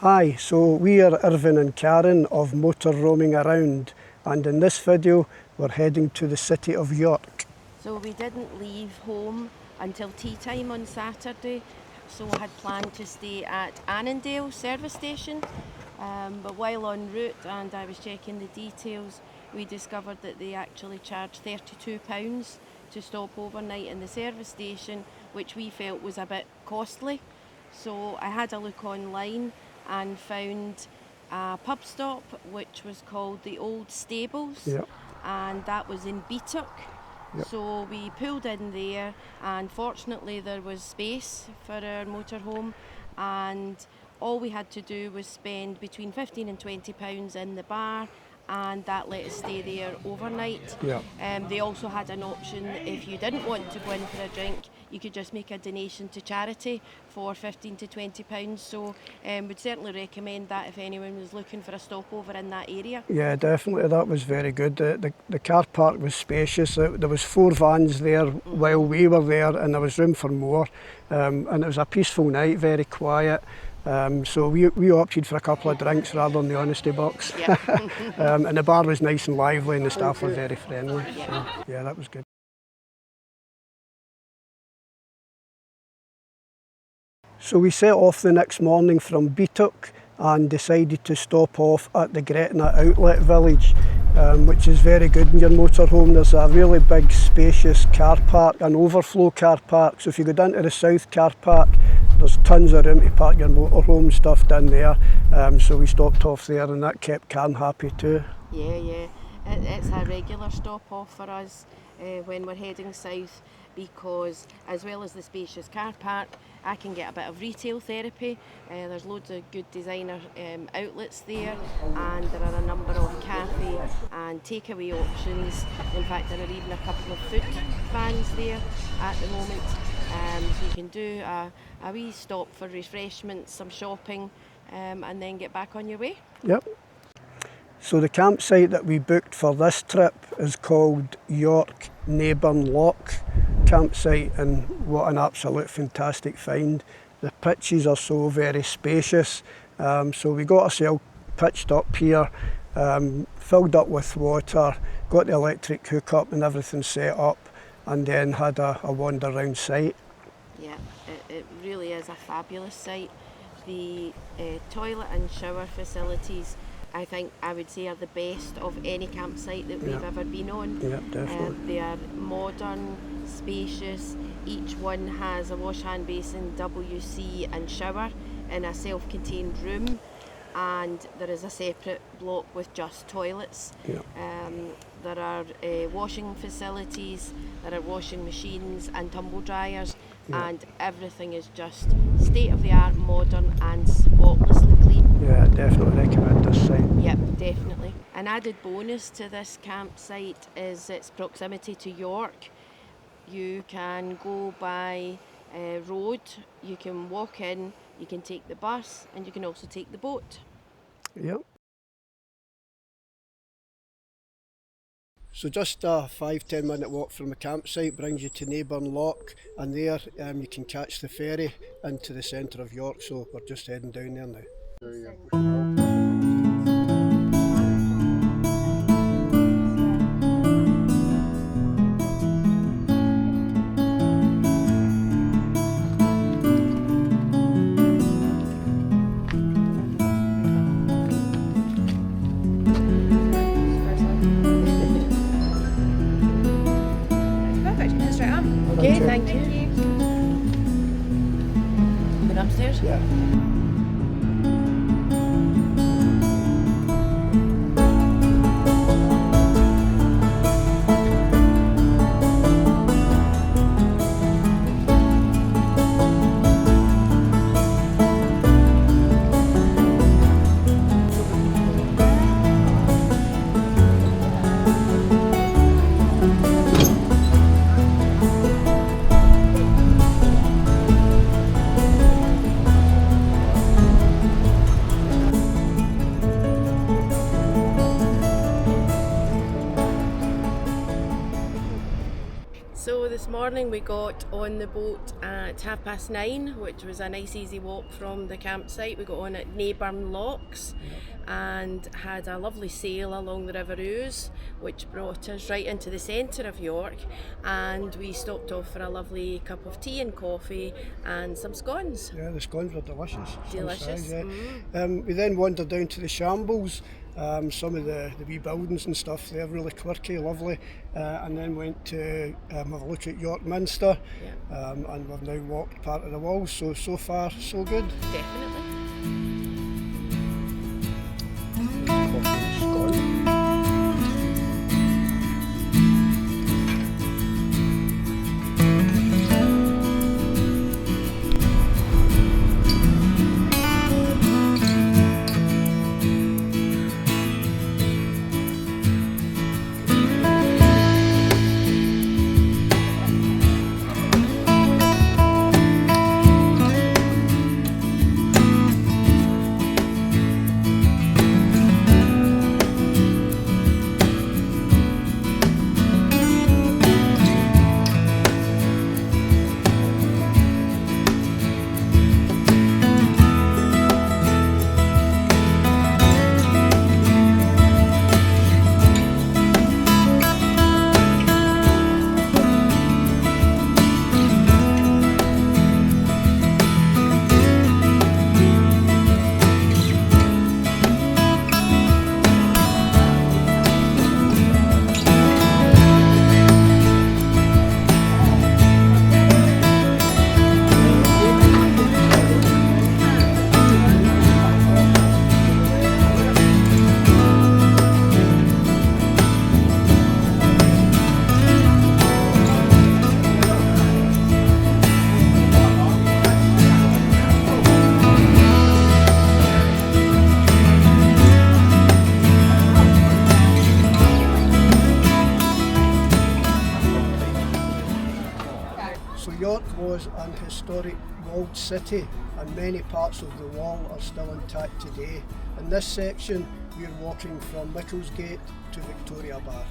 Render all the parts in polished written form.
Hi, so we are Irvin and Karen of Motor Roaming Around, and in this video we're heading to the city of York. So we didn't leave home until tea time on Saturday, so I had planned to stay at Annandale service station, but while en route and I was checking the details, we discovered that they actually charge £32 to stop overnight in the service station, which we felt was a bit costly. So I had a look online and found a pub stop which was called the Old Stables, and that was in Beatock. So we pulled in there, and fortunately there was space for our motorhome, and all we had to do was spend between £15 and £20 in the bar, and that let us stay there overnight. They also had an option, if you didn't want to go in for a drink, you could just make a donation to charity for £15 to £20. So would certainly recommend that if anyone was looking for a stopover in that area. Yeah, definitely, that was very good. The car park was spacious. There was 4 vans there while we were there, and there was room for more. And it was a peaceful night, very quiet. So we opted for a couple of drinks rather than the honesty box. And the bar was nice and lively, and the staff were very friendly. So, yeah, that was good. So we set off the next morning from Beatock and decided to stop off at the Gretna outlet village, which is very good in your motorhome. There's a really big spacious car park, an overflow car park. So if you go down to the south car park, there's tons of room to park your motorhome stuff down there. So we stopped off there, and that kept Karen happy too. Yeah. It's a regular stop off for us when we're heading south, because as well as the spacious car park, I can get a bit of retail therapy. There's loads of good designer outlets there, and there are a number of cafe and takeaway options. In fact, there are even a couple of food vans there at the moment. So you can do a wee stop for refreshments, some shopping, and then get back on your way. Yep. So the campsite that we booked for this trip is called York Naburn Lock Campsite, and what an absolute fantastic find. The pitches are so very spacious, so we got ourselves pitched up here, filled up with water, got the electric hookup and everything set up, and then had a wander around site. Yeah, it really is a fabulous site. The toilet and shower facilities, I think I would say, are the best of any campsite that we've ever been on. Yeah, definitely. They are modern, spacious. Each one has a wash hand basin, WC and shower in a self-contained room, and there is a separate block with just toilets. There are washing facilities, there are washing machines and tumble dryers, and everything is just state-of-the-art, modern and spotlessly clean. Yeah, definitely recommend this site. Yep, definitely. An added bonus to this campsite is its proximity to York. You can go by road, you can walk in, you can take the bus, and you can also take the boat. Yep. So just a 5-10 minute walk from the campsite brings you to Naburn Lock, and there you can catch the ferry into the centre of York, so we're just heading down there now. Okay, thank you. Going upstairs? Yeah. this morning we got on the boat at 9:30, which was a nice easy walk from the campsite. We got on at Naburn Locks and had a lovely sail along the River Ouse, which brought us right into the centre of York, and we stopped off for a lovely cup of tea and coffee and some scones. Yeah, the scones were delicious. Delicious. We then wandered down to the Shambles. Some of the wee buildings and stuff, they're really quirky, lovely, and then went to have a look at York Minster, and we've now walked part of the walls, so far so good. Definitely. York was an historic walled city, and many parts of the wall are still intact today. In this section, we're walking from Michaelsgate to Victoria Bar.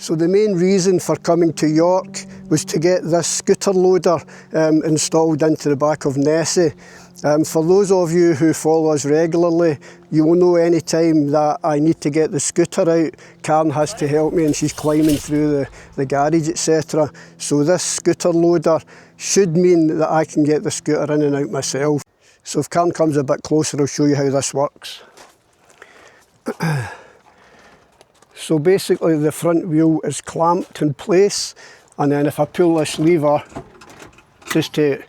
So the main reason for coming to York was to get this scooter loader installed into the back of Nessie. For those of you who follow us regularly, you will know any time that I need to get the scooter out, Karen has to help me and she's climbing through the garage, etc. So this scooter loader should mean that I can get the scooter in and out myself. So if Karen comes a bit closer, I'll show you how this works. So basically the front wheel is clamped in place, and then if I pull this lever just to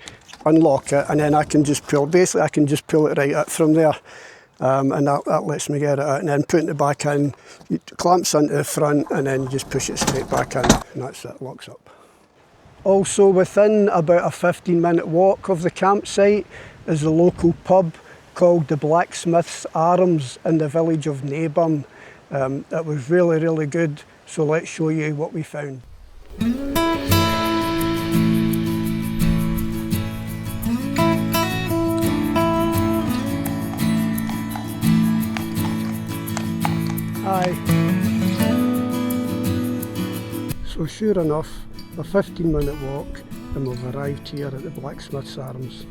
unlock it, and then I can just pull, basically I can just pull it right out from there, and that lets me get it out, and then putting it back in, it clamps into the front and then you just push it straight back in, and that's it, locks up. Also within about a 15-minute walk of the campsite is the local pub called the Blacksmith's Arms in the village of Naburn. It was really, really good, so let's show you what we found. Hi. So sure enough, a 15-minute walk and we've arrived here at the Blacksmith's Arms.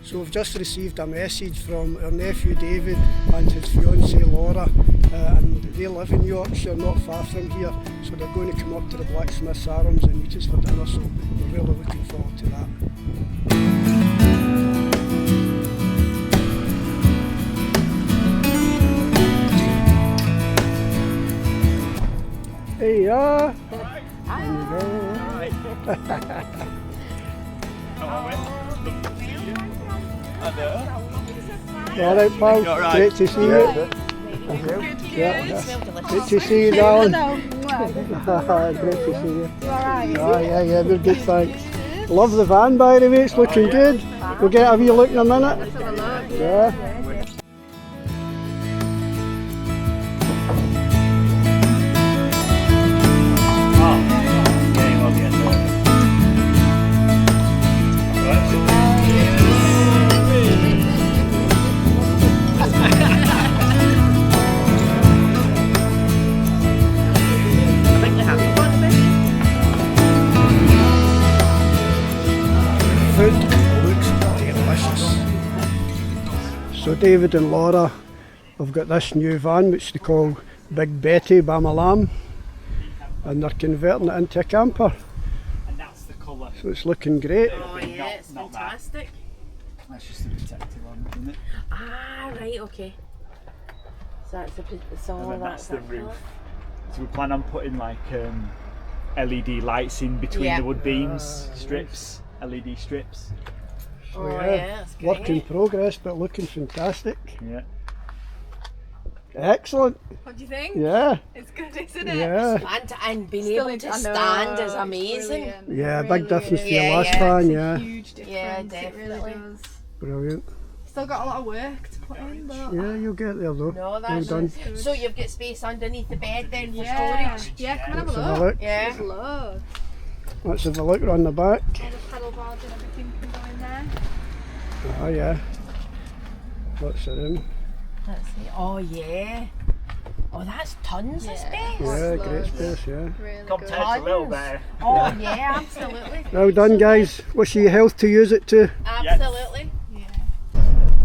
So we've just received a message from our nephew David and his fiancée Laura, and they live in Yorkshire, not far from here, so they're going to come up to the Blacksmith's Arms and meet us for dinner, so we're really looking forward to that. Hey, yeah. Hi. All right, pal. Right. Great to see you. Yeah. Great to see you, darling. Great to see you. Oh, yeah, we're good, thanks. Love the van, by the way, it's looking good. We'll get a wee look in a minute. Yeah. So David and Laura have got this new van which they call Big Betty Bamalam, and they're converting it into a camper. And that's the colour. So it's looking great. Oh yeah, it's fantastic. That's just the protective one, isn't it? Ah, right, okay. So that's the And then that's the roof. So we plan on putting like LED lights in between the wood beams, strips, LED strips. Oh yeah, yeah, that's great. work in progress, but looking fantastic. Yeah. Excellent. What do you think? Yeah. It's good, isn't it? Yeah. And being Still able to I know, stand is it's amazing. brilliant. Yeah, It big really difference is. to your last It's van, a yeah. huge difference. Yeah, It really definitely. does. Brilliant. Still got a lot of work to put in, but Yeah, you'll get there though. No, Well that's done. So you've got space underneath the bed then for yeah, storage? yeah, come and have Let's a have a look. look. Yeah. There's loads. Let's have a look around the back. All the pedal boards and everything can go in there. Oh yeah. Lots of room. Let's see. Oh yeah. Oh, that's tons of space. Yeah, great loads. space, yeah. Really Compared good. to a little better. Oh yeah, absolutely. Well done guys. Wish you health to use it too. Absolutely.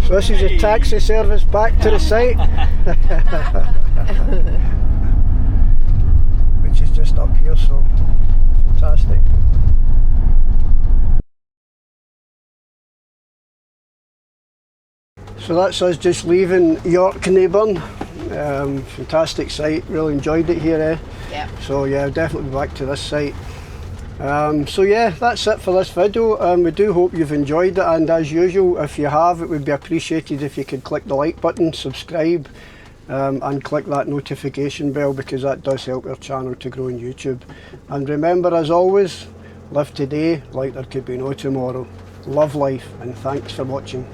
So this is a taxi service back to the site. Which is just up here, so fantastic. So that's us just leaving York Naburn. Fantastic site, really enjoyed it here, eh? Yeah. So yeah, I'll definitely be back to this site. So yeah, that's it for this video. We do hope you've enjoyed it, and as usual, if you have, it would be appreciated if you could click the like button, subscribe, and click that notification bell, because that does help our channel to grow on YouTube. And remember, as always, live today like there could be no tomorrow. Love life, and thanks for watching.